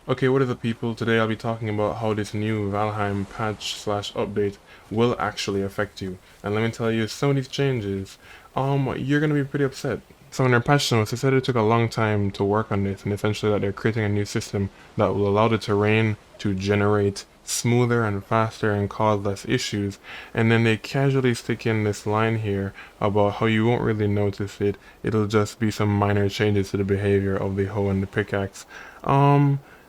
Okay, what is up people? Today I'll be talking about how this new Valheim patch slash update will actually affect you. And let me tell you, some of these changes, you're gonna be pretty upset. So in their patch notes, they said it took a long time to work on this, and essentially that they're creating a new system that will allow the terrain to generate smoother and faster and cause less issues. And then they casually stick in this line here about how you won't really notice it. It'll just be some minor changes to the behavior of the hoe and the pickaxe.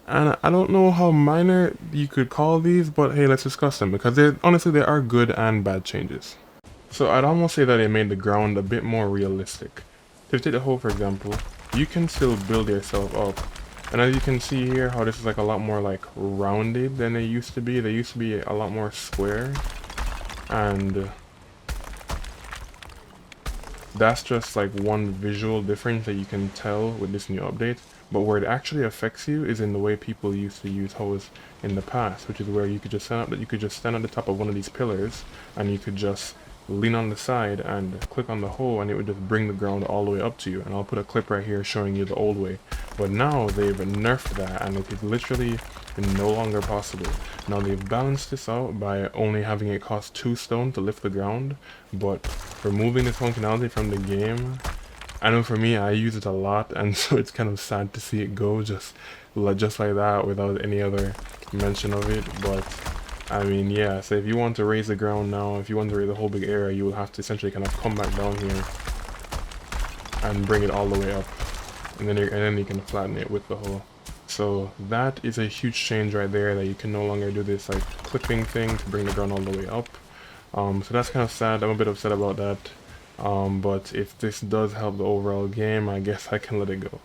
And I don't know how minor you could call these, but hey, let's discuss them because honestly they are good and bad changes. So I'd almost say that they made the ground a bit more realistic. So if you take the hole for example, you can still build yourself up. And as you can see here, how this is like a lot more like rounded than they used to be. They used to be a lot more square. And that's just like one visual difference that you can tell with this new update. But where it actually affects you is in the way people used to use hoes in the past, which is where you could just stand at the top of one of these pillars and you could just lean on the side and click on the hoe and it would just bring the ground all the way up to you. And I'll put a clip right here showing you the old way. But now they've nerfed that and it is literally no longer possible. Now they've balanced this out by only having it cost 2 stone to lift the ground, but removing this functionality from the game, I know for me I use it a lot, and so it's kind of sad to see it go just like that without any other mention of it. But I mean, yeah, so if you want to raise the ground now, if you want to raise the whole big area, you will have to essentially kind of come back down here and bring it all the way up, and then you can flatten it with the hoe. So that is a huge change right there, that you can no longer do this like clipping thing to bring the ground all the way up. So that's kind of sad. I'm a bit upset about that. But if this does help the overall game, I guess I can let it go.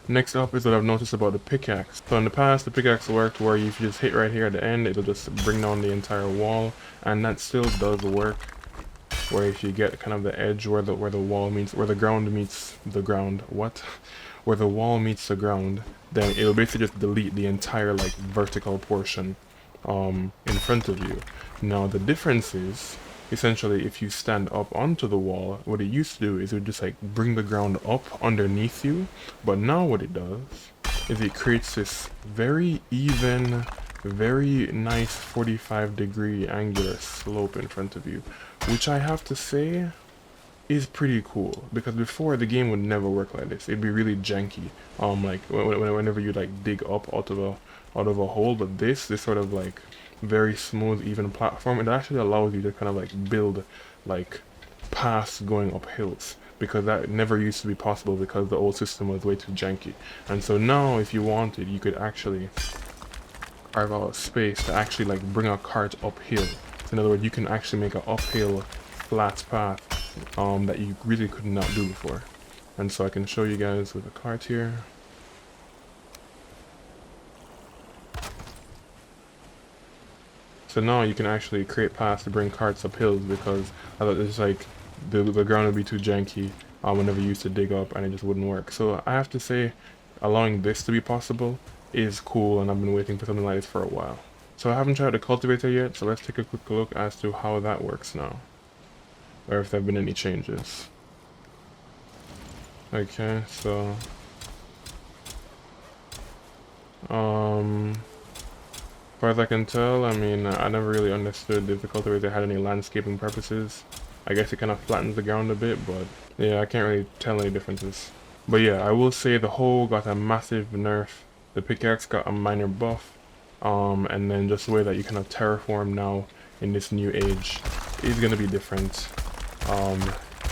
Next up is what I've noticed about the pickaxe. So in the past, the pickaxe worked where if you just hit right here at the end, it'll just bring down the entire wall, and that still does work. Where if you get kind of the edge where the ground meets the ground, where the wall meets the ground, then it'll basically just delete the entire like vertical portion in front of you. Now the difference is, essentially if you stand up onto the wall, what it used to do is it would just like bring the ground up underneath you, but now what it does is it creates this very even, very nice 45-degree angular slope in front of you, which I have to say is pretty cool, because before the game would never work like this. It'd be really janky, like whenever you like dig up out of a hole. But this sort of like very smooth even platform, it actually allows you to kind of like build like paths going up hills, because that never used to be possible because the old system was way too janky. And so now if you wanted, you could actually carve out space to actually like bring a cart uphill. So in other words, you can actually make an uphill flat path that you really could not do before. And so I can show you guys with a cart here. So now you can actually create paths to bring carts up hills, because I thought it's like the ground would be too janky whenever you used to dig up, and it just wouldn't work. So I have to say, allowing this to be possible is cool, and I've been waiting for something like this for a while. So I haven't tried the cultivator yet, so let's take a quick look as to how that works now, or if there have been any changes. Okay, so as far as I can tell, I mean, I never really understood if the cultivator had any landscaping purposes. I guess it kind of flattens the ground a bit, but yeah, I can't really tell any differences. But yeah, I will say the hoe got a massive nerf, the pickaxe got a minor buff, and then just the way that you kind of terraform now in this new age is gonna be different.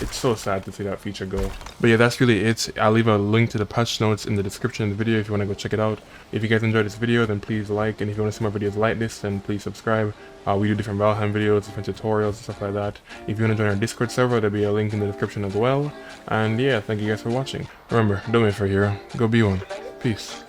It's so sad to see that feature go. But yeah, that's really it. I'll leave a link to the patch notes in the description of the video if you want to go check it out. If you guys enjoyed this video, then please like, and if you want to see more videos like this, then please subscribe. We do different Valheim videos, different tutorials and stuff like that. If you want to join our Discord server, there'll be a link in the description as well. And yeah, thank you guys for watching. Remember, don't wait for a hero, go be one. Peace.